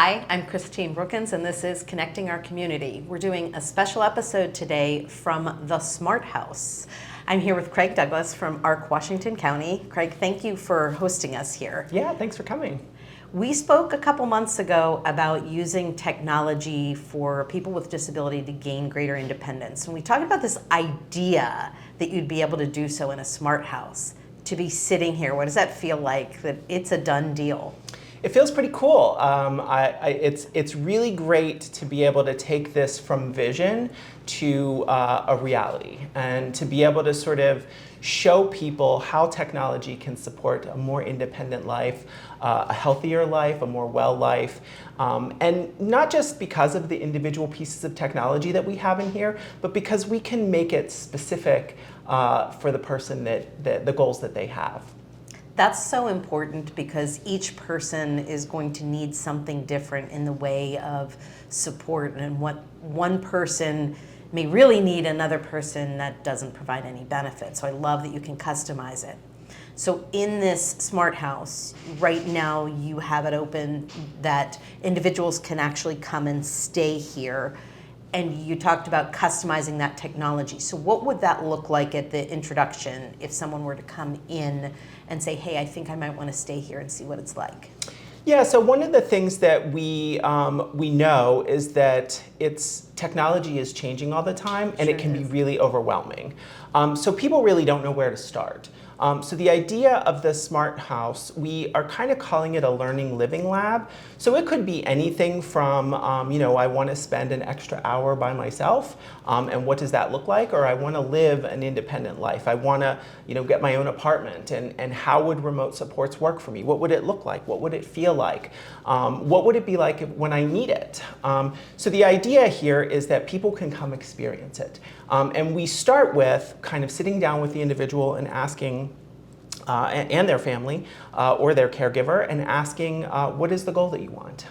Hi, I'm Christine Brookins, and this is Connecting Our Community. We're doing a special episode today from the Smart House. I'm here with Craig Douglas from ARC Washington County. Craig, thank you for hosting us here. Yeah, thanks for coming. We spoke a couple months ago about using technology for people with disability to gain greater independence. And we talked about this idea that you'd be able to do so in a smart house. To be sitting here, what does that feel like, that it's a done deal? It feels pretty cool. It's really great to be able to take this from vision to a reality, and to be able to sort of show people how technology can support a more independent life, a healthier life, a more well life, and not just because of the individual pieces of technology that we have in here, but because we can make it specific for the person that the goals that they have. That's so important because each person is going to need something different in the way of support, and what one person may really need, another person that doesn't provide any benefit. So I love that you can customize it. So in this smart house, right now you have it open that individuals can actually come and stay here. And you talked about customizing that technology. So what would that look like at the introduction if someone were to come in and say, hey, I think I might want to stay here and see what it's like? Yeah, so one of the things that we know is that technology is changing all the time, and it can be really overwhelming. So people really don't know where to start. So the idea of the smart house, we are kind of calling it a learning living lab. So it could be anything from, I want to spend an extra hour by myself, and what does that look like? Or I want to live an independent life. I want to, get my own apartment, and how would remote supports work for me? What would it look like? What would it feel like? What would it be like when I need it? So the idea here is that people can come experience it. And we start with kind of sitting down with the individual and asking, and their family or their caregiver, and asking what is the goal that you want,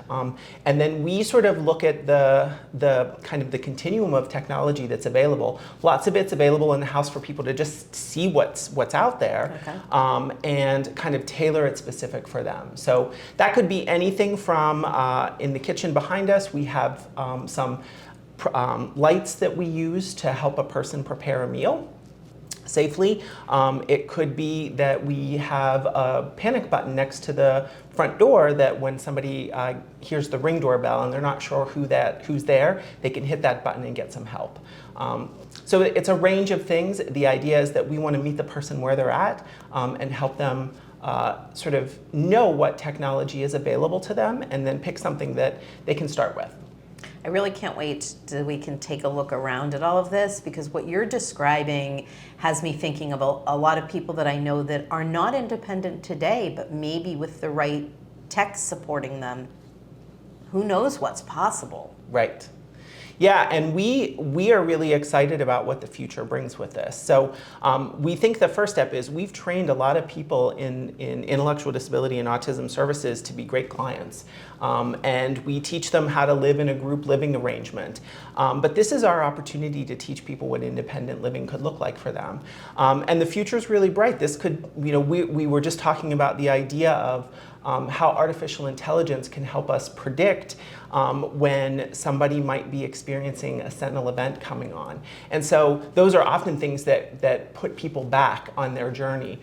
and then we sort of look at the kind of the continuum of technology that's available. Lots of it's available in the house for people to just see what's out there, and kind of tailor it specific for them. So that could be anything from in the kitchen behind us, we have some lights that we use to help a person prepare a meal safely. It could be that we have a panic button next to the front door that when somebody hears the Ring doorbell and they're not sure who's there, they can hit that button and get some help. So it's a range of things. The idea is that we want to meet the person where they're at, and help them sort of know what technology is available to them, and then pick something that they can start with. I really can't wait till we can take a look around at all of this, because what you're describing has me thinking of a lot of people that I know that are not independent today, but maybe with the right tech supporting them, who knows what's possible. Right. Yeah, and we are really excited about what the future brings with this. So we think the first step is we've trained a lot of people in intellectual disability and autism services to be great clients. And we teach them how to live in a group living arrangement. But this is our opportunity to teach people what independent living could look like for them. And the future is really bright. This could, we were just talking about the idea of how artificial intelligence can help us predict when somebody might be experiencing a sentinel event coming on. And so those are often things that put people back on their journey.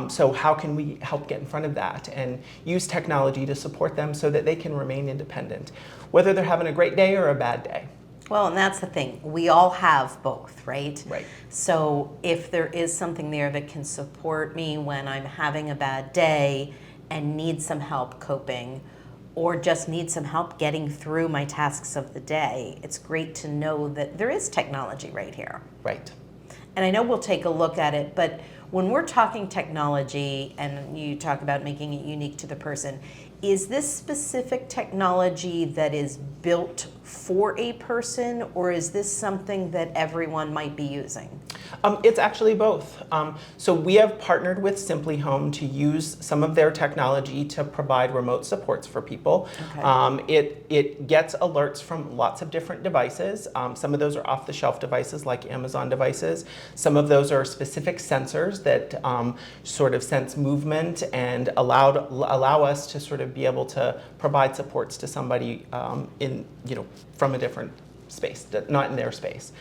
So how can we help get in front of that and use technology to support them so that they can remain independent, whether they're having a great day or a bad day? Well, and that's the thing. We all have both, right? Right. So if there is something there that can support me when I'm having a bad day and need some help coping, or just need some help getting through my tasks of the day, it's great to know that there is technology right here. Right. And I know we'll take a look at it, but when we're talking technology and you talk about making it unique to the person, is this specific technology that is built for a person, or is this something that everyone might be using? It's actually both. So we have partnered with Simply Home to use some of their technology to provide remote supports for people. Okay. It gets alerts from lots of different devices. Some of those are off-the-shelf devices like Amazon devices. Some of those are specific sensors that sort of sense movement and allow us to sort of be able to provide supports to somebody from a different space, not in their space.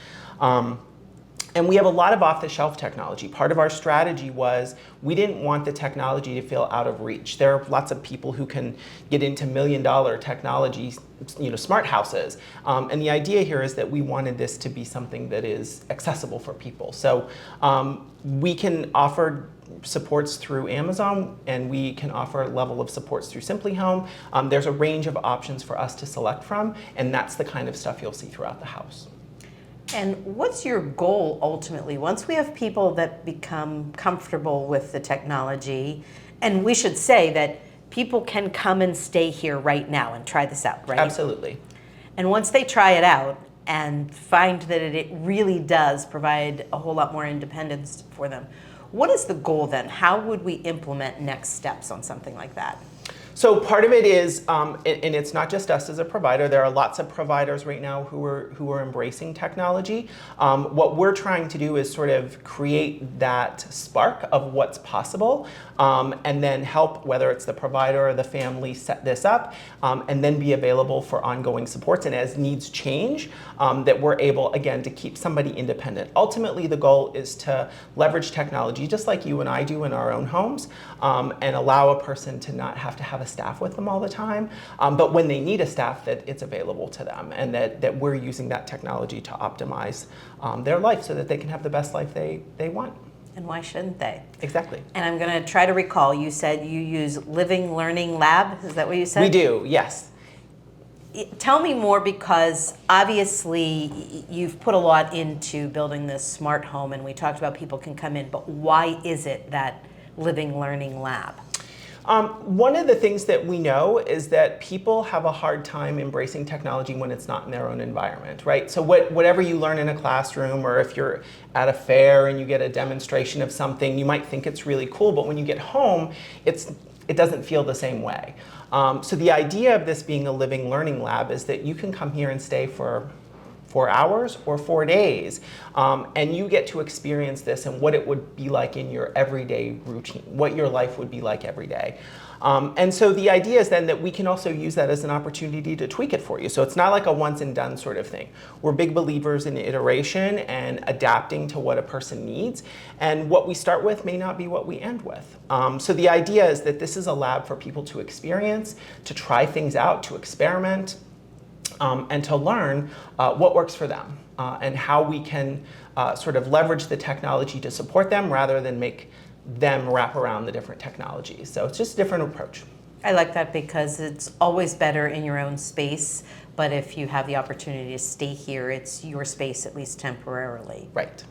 And we have a lot of off-the-shelf technology. Part of our strategy was we didn't want the technology to feel out of reach. There are lots of people who can get into million-dollar technology, smart houses. And the idea here is that we wanted this to be something that is accessible for people. So we can offer supports through Amazon, and we can offer a level of supports through Simply Home. There's a range of options for us to select from, and that's the kind of stuff you'll see throughout the house. And what's your goal ultimately? Once we have people that become comfortable with the technology, and we should say that people can come and stay here right now and try this out, right? Absolutely. And once they try it out and find that it really does provide a whole lot more independence for them, what is the goal then? How would we implement next steps on something like that? So part of it is, and it's not just us as a provider, there are lots of providers right now who are embracing technology. What we're trying to do is sort of create that spark of what's possible, and then help, whether it's the provider or the family, set this up, and then be available for ongoing supports. And as needs change, that we're able, again, to keep somebody independent. Ultimately, the goal is to leverage technology, just like you and I do in our own homes, and allow a person to not have to have a staff with them all the time, but when they need a staff, that it's available to them, and that we're using that technology to optimize their life so that they can have the best life they want. And why shouldn't they? Exactly. And I'm going to try to recall, you said you use Living Learning Lab, is that what you said? We do, yes. Tell me more, because obviously you've put a lot into building this smart home, and we talked about people can come in, but why is it that Living Learning Lab? One of the things that we know is that people have a hard time embracing technology when it's not in their own environment, right? So whatever you learn in a classroom, or if you're at a fair and you get a demonstration of something, you might think it's really cool, but when you get home, it doesn't feel the same way. So the idea of this being a living learning lab is that you can come here and stay for 4 hours or 4 days, and you get to experience this and what it would be like in your everyday routine, what your life would be like every day. And so the idea is then that we can also use that as an opportunity to tweak it for you. So it's not like a once and done sort of thing. We're big believers in iteration and adapting to what a person needs. And what we start with may not be what we end with. So the idea is that this is a lab for people to experience, to try things out, to experiment, and to learn what works for them, and how we can sort of leverage the technology to support them rather than make them wrap around the different technologies. So it's just a different approach. I like that, because it's always better in your own space, but if you have the opportunity to stay here, it's your space, at least temporarily. Right.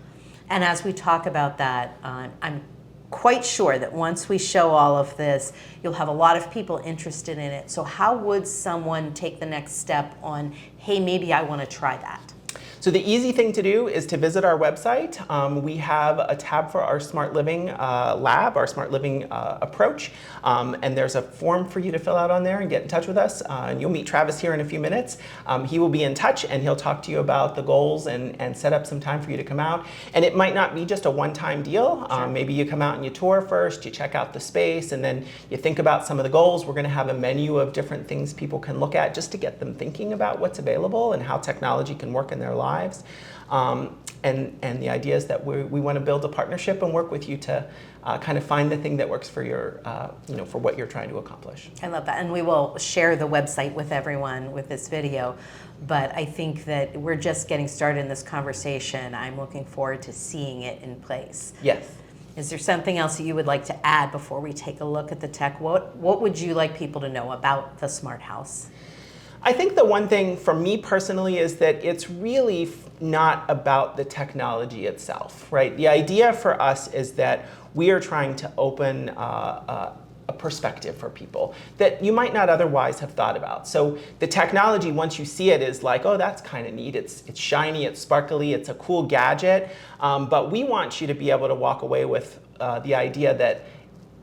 And as we talk about that, I'm quite sure that once we show all of this, you'll have a lot of people interested in it. So how would someone take the next step on, hey, maybe I want to try that? So the easy thing to do is to visit our website. We have a tab for our Smart Living Lab, our Smart Living approach, and there's a form for you to fill out on there and get in touch with us. And you'll meet Travis here in a few minutes. He will be in touch, and he'll talk to you about the goals and set up some time for you to come out. And it might not be just a one-time deal. Sure. Maybe you come out and you tour first, you check out the space, and then you think about some of the goals. We're going to have a menu of different things people can look at just to get them thinking about what's available and how technology can work in their lives. And the idea is that we want to build a partnership and work with you to kind of find the thing that works for your, for what you're trying to accomplish. I love that. And we will share the website with everyone with this video. But I think that we're just getting started in this conversation. I'm looking forward to seeing it in place. Yes. Is there something else that you would like to add before we take a look at the tech? What would you like people to know about the smart house? I think the one thing for me personally is that it's really not about the technology itself, right? The idea for us is that we are trying to open a perspective for people that you might not otherwise have thought about. So the technology, once you see it, is like, oh, that's kind of neat. It's shiny, it's sparkly, it's a cool gadget. But we want you to be able to walk away with the idea that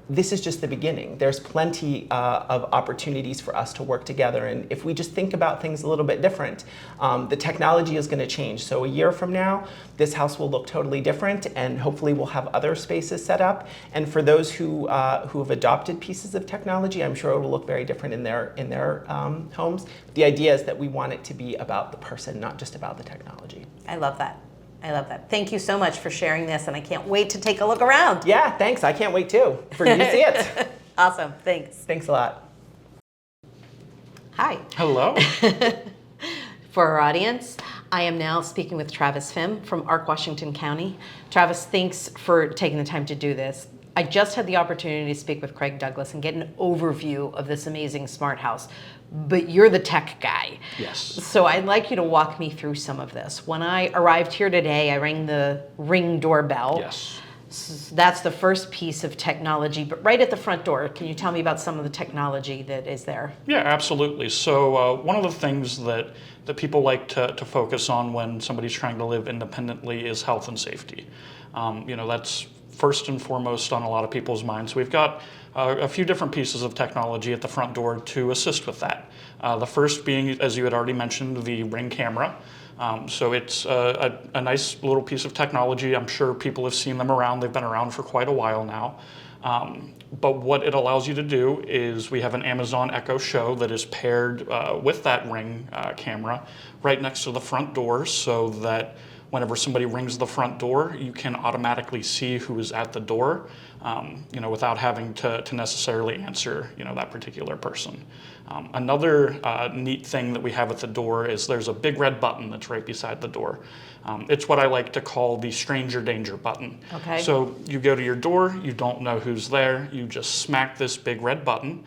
this is just the beginning. There's plenty of opportunities for us to work together. And if we just think about things a little bit different, the technology is going to change. So a year from now, this house will look totally different, and hopefully we'll have other spaces set up. And for those who have adopted pieces of technology, I'm sure it will look very different in their homes. The idea is that we want it to be about the person, not just about the technology. I love that. I love that. Thank you so much for sharing this, and I can't wait to take a look around. Yeah, thanks. I can't wait too for you to see it. Awesome. Thanks. Thanks a lot. Hi. Hello. For our audience, I am now speaking with Travis Fiem from Ark, Washington County. Travis, thanks for taking the time to do this. I just had the opportunity to speak with Craig Douglas and get an overview of this amazing smart house, but you're the tech guy. Yes. So I'd like you to walk me through some of this. When I arrived here today, I rang the Ring doorbell. Yes. That's the first piece of technology, but right at the front door, can you tell me about some of the technology that is there? Yeah, absolutely. So one of the things that people like to focus on when somebody's trying to live independently is health and safety. That's first and foremost on a lot of people's minds. We've got a few different pieces of technology at the front door to assist with that. The first being, as you had already mentioned, the Ring camera. So it's a nice little piece of technology. I'm sure people have seen them around. They've been around for quite a while now. But what it allows you to do is we have an Amazon Echo Show that is paired with that Ring camera right next to the front door, so that whenever somebody rings the front door, you can automatically see who is at the door, without having to necessarily answer, that particular person. Another neat thing that we have at the door is there's a big red button that's right beside the door. It's what I like to call the stranger danger button. Okay. So you go to your door, you don't know who's there, you just smack this big red button.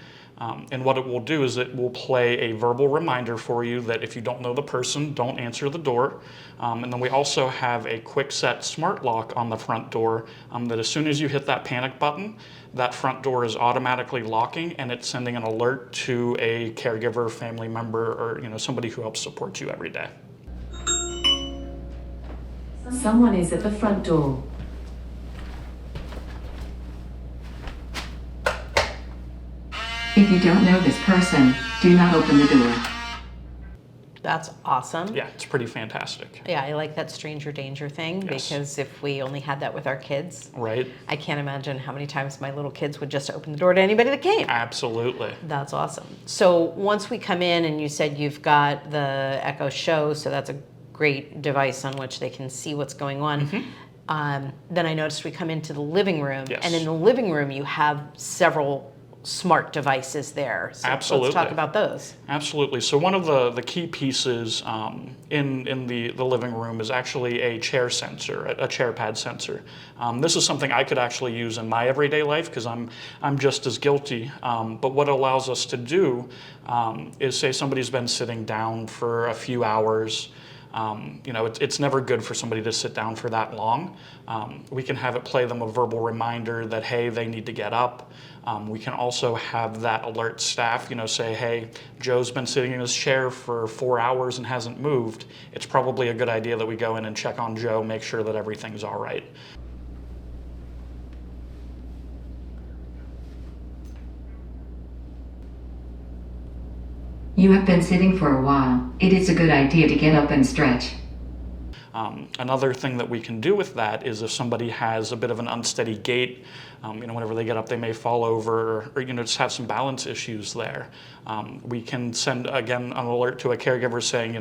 And what it will do is it will play a verbal reminder for you that if you don't know the person, don't answer the door. And then we also have a quick set smart lock on the front door that as soon as you hit that panic button, that front door is automatically locking and it's sending an alert to a caregiver, family member, or somebody who helps support you every day. Someone is at the front door. If you don't know this person, do not open the door. That's awesome. Yeah, it's pretty fantastic. Yeah, I like that stranger danger thing, Yes. because if we only had that with our kids, Right? I can't imagine how many times my little kids would just open the door to anybody that came. Absolutely. That's awesome. So once we come in, and you said you've got the Echo Show, so that's a great device on which they can see what's going on. Then I noticed we come into the living room, Yes. and in the living room you have several smart devices there. So Absolutely. let's talk about those. Absolutely. So one of the key pieces in the living room is actually a chair sensor, a chair pad sensor. This is something I could actually use in my everyday life because I'm just as guilty. But what it allows us to do is, say somebody's been sitting down for a few hours. It's never good for somebody to sit down for that long. We can have it play them a verbal reminder that, hey, they need to get up. We can also have that alert staff, say, hey, Joe's been sitting in his chair for 4 hours and hasn't moved. It's probably a good idea that we go in and check on Joe, make sure that everything's all right. You have been sitting for a while. It is a good idea to get up and stretch. Another thing that we can do with that is if somebody has a bit of an unsteady gait, whenever they get up, they may fall over or just have some balance issues there. We can send, again, an alert to a caregiver saying,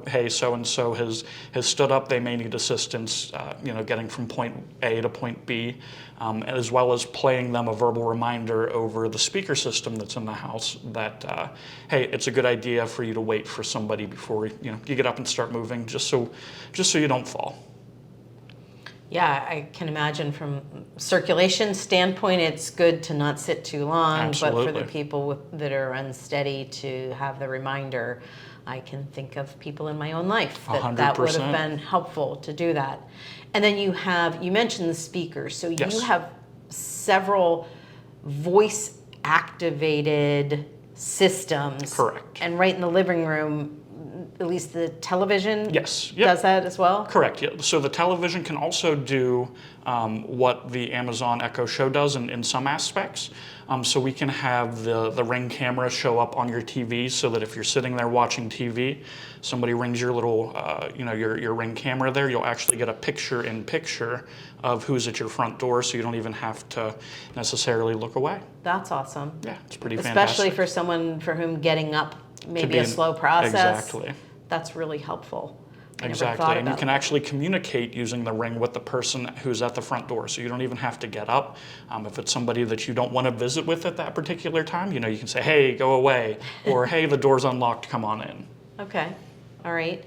hey, so-and-so has stood up, they may need assistance, getting from point A to point B, as well as playing them a verbal reminder over the speaker system that's in the house that, hey, it's a good idea for you to wait for somebody before you get up and start moving, just so you don't fall. Yeah, I can imagine from circulation standpoint, it's good to not sit too long. Absolutely. But for the people that are unsteady, to have the reminder, I can think of people in my own life that would have 100%. been helpful to do that. And then you mentioned the speakers, so Yes. you have several voice activated systems. Correct. And right in the living room, at least the television Yes. Yep. does that as well? Correct. Yeah. So the television can also do what the Amazon Echo Show does in some aspects. So we can have the Ring camera show up on your TV, so that if you're sitting there watching TV, somebody rings your little, your Ring camera there, you'll actually get a picture-in-picture of who's at your front door, so you don't even have to necessarily look away. That's awesome. Yeah, it's pretty Especially fantastic. for someone for whom getting up may Could be be a slow process. Exactly. That's really helpful. I never Exactly, thought and you about can that. actually communicate using the Ring with the person who's at the front door, so you don't even have to get up. If it's somebody that you don't want to visit with at that particular time, you can say, hey, go away, or hey, the door's unlocked, come on in. Okay, all right.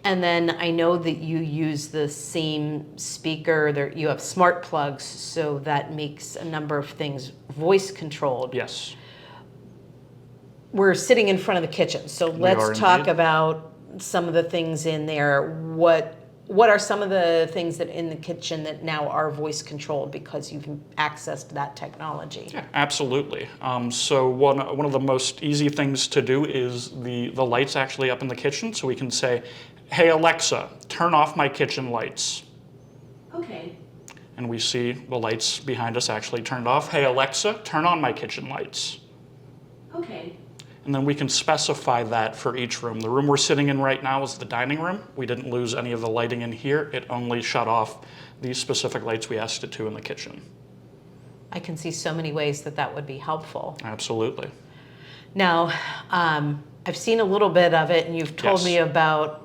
And then I know that you use the same speaker, you have smart plugs, so that makes a number of things voice controlled. Yes. We're sitting in front of the kitchen, so are let's talk indeed. about some of the things in there. What are some of the things that in the kitchen that now are voice controlled because you've accessed that technology? Yeah, absolutely. So one of the most easy things to do is the lights actually up in the kitchen, so we can say, hey Alexa, turn off my kitchen lights. Okay. And we see the lights behind us actually turned off. Hey Alexa, turn on my kitchen lights. Okay. And then we can specify that for each room. The room we're sitting in right now is the dining room. We didn't lose any of the lighting in here. It only shut off these specific lights we asked it to in the kitchen. I can see so many ways that would be helpful. Absolutely. Now, I've seen a little bit of it, and you've told Yes. me about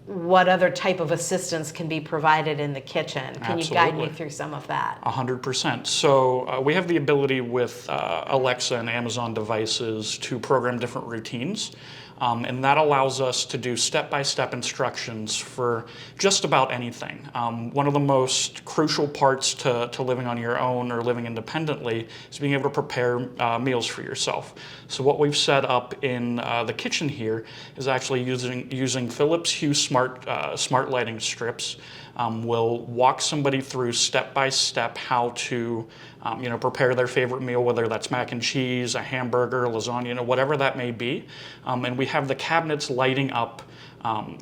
what other type of assistance can be provided in the kitchen. Can you guide me Absolutely. through some of that? 100%. So we have the ability with Alexa and Amazon devices to program different routines. And that allows us to do step-by-step instructions for just about anything. One of the most crucial parts to living on your own or living independently is being able to prepare meals for yourself. So what we've set up in the kitchen here is actually using Philips Hue smart lighting strips. We'll walk somebody through step-by-step how to prepare their favorite meal, whether that's mac and cheese, a hamburger, lasagna, whatever that may be. And we have the cabinets lighting up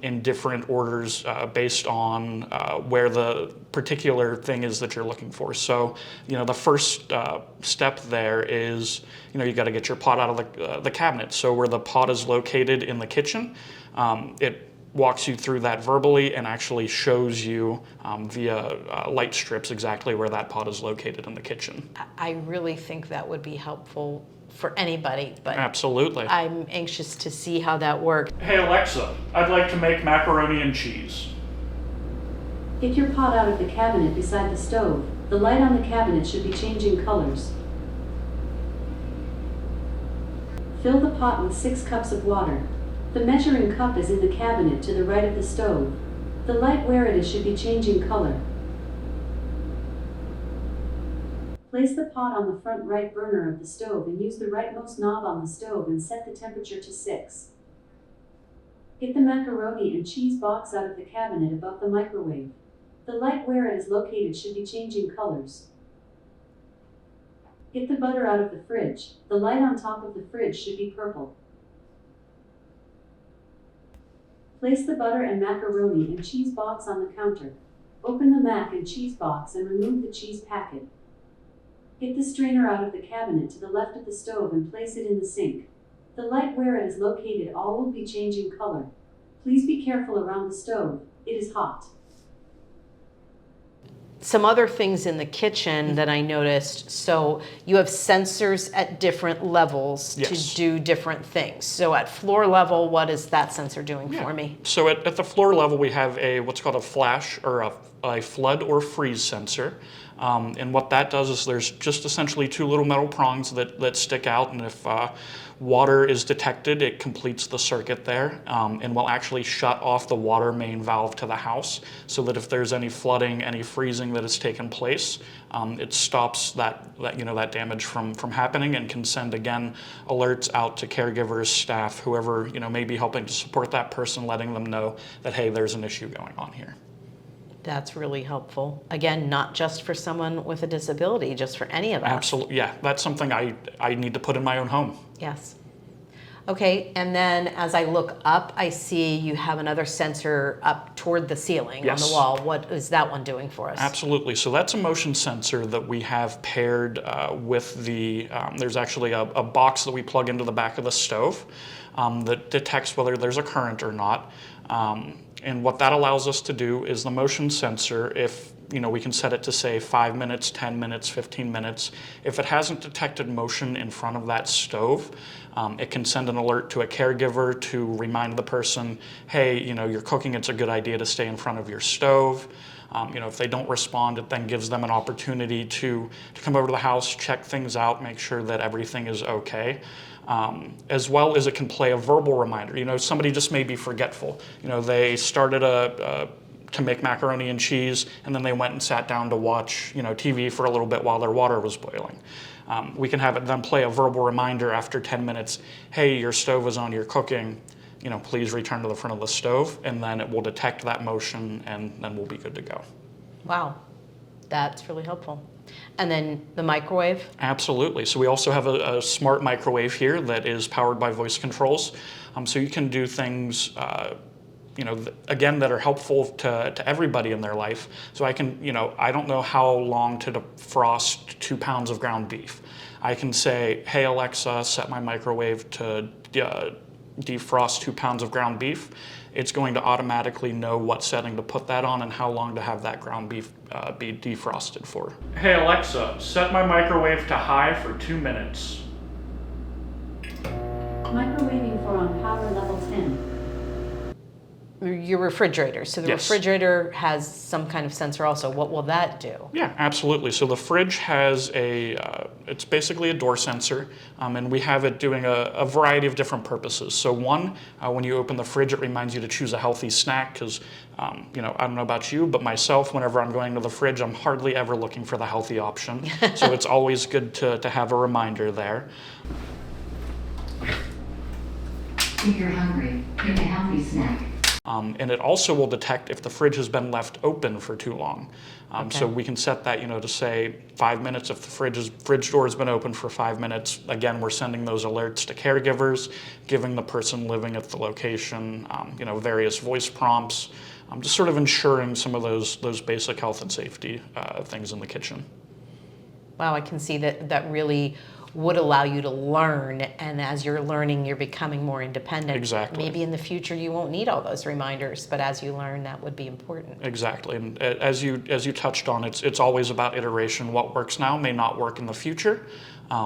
in different orders based on where the particular thing is that you're looking for. So, the first step there is, you got to get your pot out of the cabinet. So where the pot is located in the kitchen, it walks you through that verbally and actually shows you via light strips exactly where that pot is located in the kitchen. I really think that would be helpful for anybody, but Absolutely. I'm anxious to see how that works. Hey Alexa, I'd like to make macaroni and cheese. Get your pot out of the cabinet beside the stove. The light on the cabinet should be changing colors. Fill the pot with 6 cups of water. The measuring cup is in the cabinet to the right of the stove. The light where it is should be changing color. Place the pot on the front right burner of the stove and use the rightmost knob on the stove and set the temperature to 6. Get the macaroni and cheese box out of the cabinet above the microwave. The light where it is located should be changing colors. Get the butter out of the fridge. The light on top of the fridge should be purple. Place the butter and macaroni and cheese box on the counter. Open the mac and cheese box and remove the cheese packet. Get the strainer out of the cabinet to the left of the stove and place it in the sink. The light where it is located all will be changing color. Please be careful around the stove. It is hot. Some other things in the kitchen that I noticed, so you have sensors at different levels Yes. to do different things. So at floor level, what is that sensor doing for me? So at the floor level, we have what's called a flash or a flood or freeze sensor. And what that does is there's just essentially 2 little metal prongs that stick out, and if water is detected, it completes the circuit there and will actually shut off the water main valve to the house, so that if there's any flooding, any freezing that has taken place, it stops that damage from happening and can send again alerts out to caregivers, staff, whoever may be helping to support that person, letting them know that hey, there's an issue going on here. That's really helpful. Again, not just for someone with a disability, just for any of us. Absolutely, yeah. That's something I need to put in my own home. Yes. Okay, and then as I look up, I see you have another sensor up toward the ceiling on Yes. the wall. What is that one doing for us? Absolutely. So that's a motion sensor that we have paired with the, there's actually a box that we plug into the back of the stove that detects whether there's a current or not. And what that allows us to do is the motion sensor, if we can set it to say 5 minutes, 10 minutes, 15 minutes. If it hasn't detected motion in front of that stove, it can send an alert to a caregiver to remind the person, hey, you're cooking, it's a good idea to stay in front of your stove. If they don't respond, it then gives them an opportunity to come over to the house, check things out, make sure that everything is okay. As well as it can play a verbal reminder. Somebody just may be forgetful. They started to make macaroni and cheese, and then they went and sat down to watch TV for a little bit while their water was boiling. We can have it then play a verbal reminder after 10 minutes, hey, your stove is on, you're cooking, please return to the front of the stove, and then it will detect that motion, and then we'll be good to go. Wow, that's really helpful. And then the microwave? Absolutely. So we also have a smart microwave here that is powered by voice controls. So you can do things, again, that are helpful to everybody in their life. So I can, I don't know how long to defrost 2 pounds of ground beef. I can say, hey, Alexa, set my microwave to defrost 2 pounds of ground beef. It's going to automatically know what setting to put that on and how long to have that ground beef be defrosted for. Hey Alexa, set my microwave to high for 2 minutes. Microwaving for on power level 10. Your refrigerator. So the Yes. refrigerator has some kind of sensor also. What will that do? Yeah, absolutely. So the fridge has it's basically a door sensor, and we have it doing a variety of different purposes. So one, when you open the fridge, it reminds you to choose a healthy snack because, I don't know about you, but myself, whenever I'm going to the fridge, I'm hardly ever looking for the healthy option. So it's always good to have a reminder there. If you're hungry, pick a healthy snack. And it also will detect if the fridge has been left open for too long. So we can set that, to say 5 minutes if the fridge door has been open for 5 minutes. Again, we're sending those alerts to caregivers, giving the person living at the location, various voice prompts, just sort of ensuring some of those basic health and safety things in the kitchen. Wow, I can see that really would allow you to learn, and as you're learning, you're becoming more independent. Exactly. Maybe in the future you won't need all those reminders, but as you learn, that would be important. Exactly, and as you touched on, it's always about iteration. What works now may not work in the future,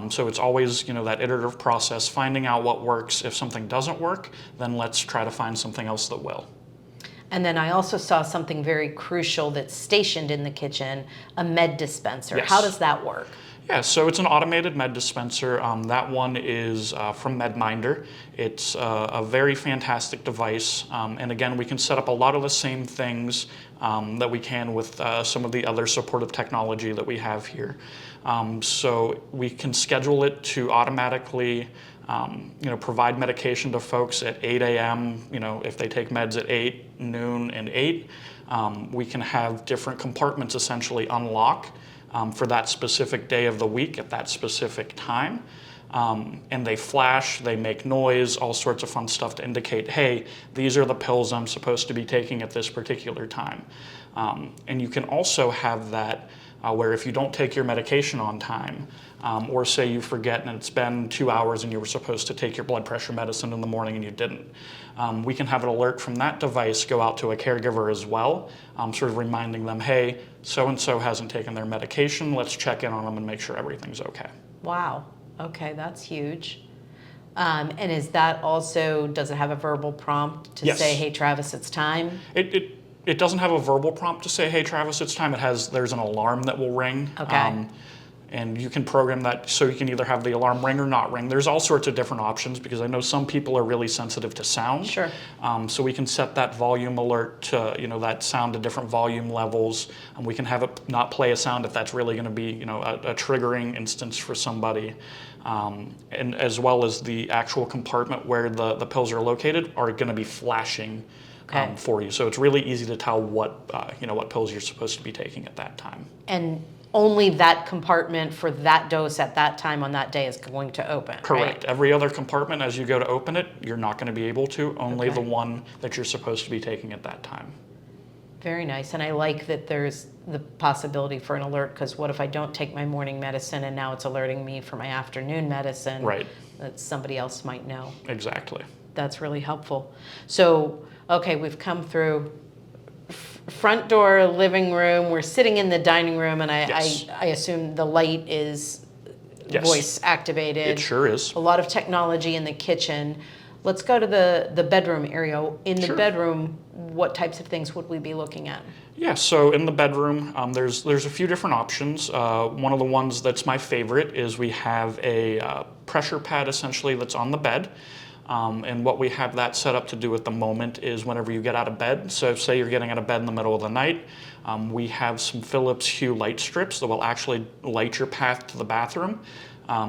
so it's always that iterative process, finding out what works. If something doesn't work, then let's try to find something else that will. And then I also saw something very crucial that's stationed in the kitchen, a med dispenser. Yes. How does that work? Yeah, so it's an automated med dispenser. That one is from MedMinder. It's a very fantastic device. And again, we can set up a lot of the same things that we can with some of the other supportive technology that we have here. So we can schedule it to automatically provide medication to folks at 8 a.m., if they take meds at 8, noon, and 8. We can have different compartments essentially unlock for that specific day of the week at that specific time. And they flash, they make noise, all sorts of fun stuff to indicate, hey, these are the pills I'm supposed to be taking at this particular time. And you can also have that where if you don't take your medication on time, or say you forget and it's been 2 hours and you were supposed to take your blood pressure medicine in the morning and you didn't, we can have an alert from that device go out to a caregiver as well, sort of reminding them, hey, so-and-so hasn't taken their medication, let's check in on them and make sure everything's okay. Wow, okay, that's huge. And is that also, does it have a verbal prompt to Yes. say, hey, Travis, it's time? It doesn't have a verbal prompt to say, hey, Travis, it's time. There's an alarm that will ring. Okay. And you can program that so you can either have the alarm ring or not ring. There's all sorts of different options because I know some people are really sensitive to sound. Sure. So we can set that volume alert to, that sound to different volume levels. And we can have it not play a sound if that's really going to be, a triggering instance for somebody. And as well as the actual compartment where the pills are located are going to be flashing Okay. for you. So it's really easy to tell what what pills you're supposed to be taking at that time. And only that compartment for that dose at that time on that day is going to open, Correct. right? Every other compartment, as you go to open it, you're not going to be able to. Only Okay. the one that you're supposed to be taking at that time. Very nice. And I like that there's the possibility for an alert, because what if I don't take my morning medicine and now it's alerting me for my afternoon medicine Right. that somebody else might know? Exactly. That's really helpful. So, okay, we've come through front door, living room, we're sitting in the dining room, and Yes. I assume the light is Yes. voice activated. It sure is. A lot of technology in the kitchen. Let's go to the bedroom area. In the Sure. bedroom, what types of things would we be looking at? Yeah, so in the bedroom, there's a few different options. One of the ones that's my favorite is we have a pressure pad essentially that's on the bed. And what we have that set up to do at the moment is whenever you get out of bed, so say you're getting out of bed in the middle of the night, we have some Philips Hue light strips that will actually light your path to the bathroom,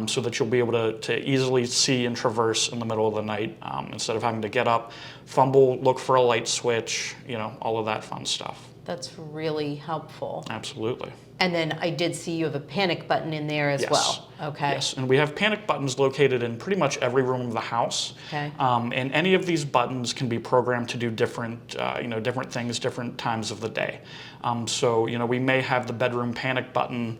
so that you'll be able to easily see and traverse in the middle of the night, instead of having to get up, fumble, look for a light switch, all of that fun stuff. That's really helpful. Absolutely. And then I did see you have a panic button in there as Yes. well. Okay. Yes, and we have panic buttons located in pretty much every room of the house. Okay. And any of these buttons can be programmed to do different, different things, different times of the day. So, we may have the bedroom panic button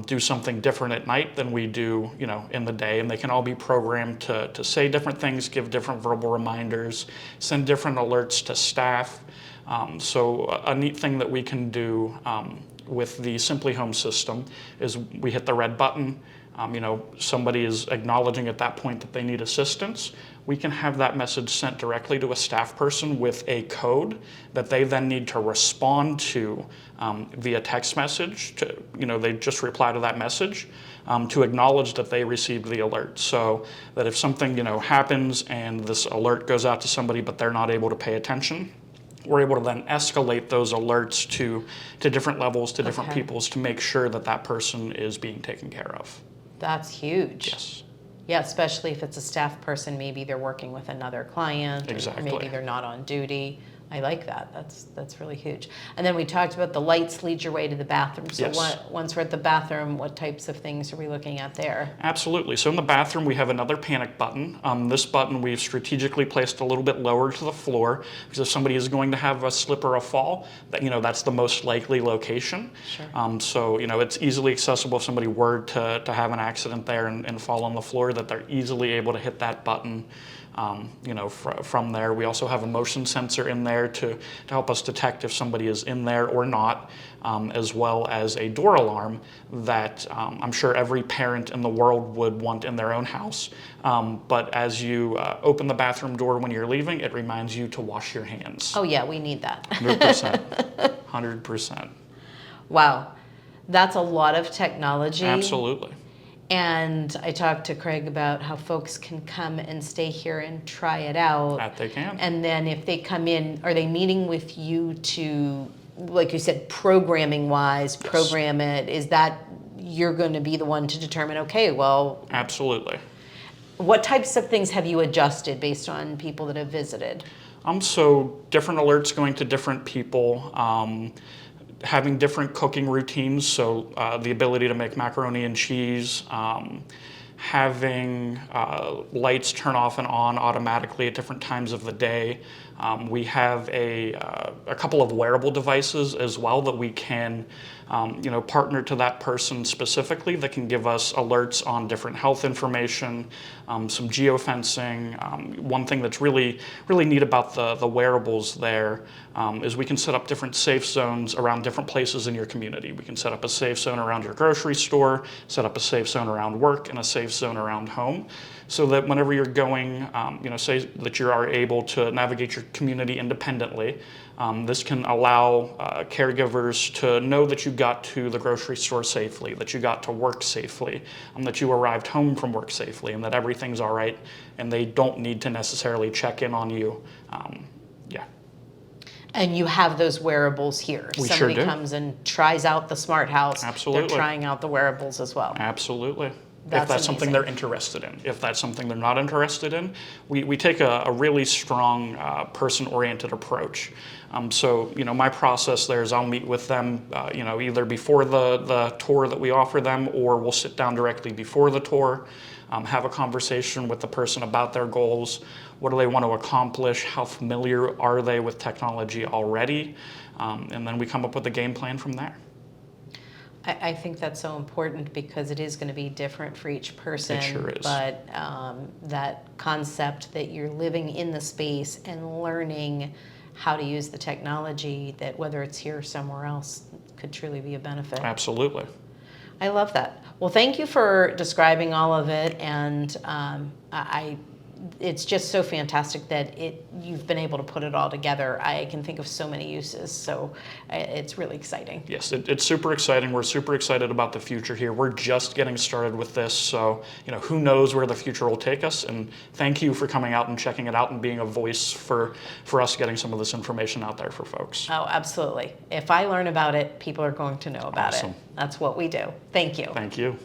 do something different at night than we do, in the day, and they can all be programmed to say different things, give different verbal reminders, send different alerts to staff. So a neat thing that we can do with the Simply Home system is we hit the red button, somebody is acknowledging at that point that they need assistance. We can have that message sent directly to a staff person with a code that they then need to respond to via text message. They just reply to that message to acknowledge that they received the alert. So that if something happens and this alert goes out to somebody but they're not able to pay attention, we're able to then escalate those alerts to different levels, to different Okay. peoples, to make sure that that person is being taken care of. That's huge. Yes. Yeah, especially if it's a staff person, maybe they're working with another client, or Exactly. maybe they're not on duty. I like that. That's really huge. And then we talked about the lights lead your way to the bathroom. So Yes. once we're at the bathroom, what types of things are we looking at there? Absolutely. So in the bathroom, we have another panic button. This button we've strategically placed a little bit lower to the floor because if somebody is going to have a slip or a fall, that's the most likely location. Sure. So it's easily accessible if somebody were to have an accident there and fall on the floor, that they're easily able to hit that button. From there. We also have a motion sensor in there to help us detect if somebody is in there or not, as well as a door alarm that I'm sure every parent in the world would want in their own house. But as you open the bathroom door when you're leaving, it reminds you to wash your hands. Oh yeah, we need that. 100%. 100%. Wow. That's a lot of technology. Absolutely. And I talked to Craig about how folks can come and stay here and try it out. That they can. And then if they come in, are they meeting with you to, like you said, programming wise, program it? Is that you're going to be the one to determine, okay, well, Absolutely. what types of things have you adjusted based on people that have visited? So different alerts going to different people. Having different cooking routines, so the ability to make macaroni and cheese, having lights turn off and on automatically at different times of the day. We have a couple of wearable devices as well that we can partner to that person specifically that can give us alerts on different health information, some geofencing. One thing that's really neat about the wearables there is we can set up different safe zones around different places in your community. We can set up a safe zone around your grocery store, set up a safe zone around work, and a safe zone around home, so that whenever you're going, say that you are able to navigate your community independently, this can allow caregivers to know that you got to the grocery store safely, that you got to work safely, that you arrived home from work safely, and that everything's all right, and they don't need to necessarily check in on you. And you have those wearables here. We sure Somebody do. comes and tries out the smart house. Absolutely. They're trying out the wearables as well. Absolutely. that's something amazing. they're interested in. If that's something they're not interested in, we take a really strong person-oriented approach. So, my process there is I'll meet with them, either before the tour that we offer them, or we'll sit down directly before the tour, have a conversation with the person about their goals. What do they want to accomplish? How familiar are they with technology already? And then we come up with a game plan from there. I think that's so important because it is going to be different for each person. It sure is. But that concept that you're living in the space and learning how to use the technology, that whether it's here or somewhere else, could truly be a benefit. Absolutely. I love that. Well, thank you for describing all of it, and it's just so fantastic that you've been able to put it all together. I can think of so many uses, so it's really exciting. Yes, it's super exciting. We're super excited about the future here. We're just getting started with this, so who knows where the future will take us. And thank you for coming out and checking it out and being a voice for us getting some of this information out there for folks. Oh, absolutely. If I learn about it, people are going to know about Awesome. it. That's what we do. Thank you. Thank you.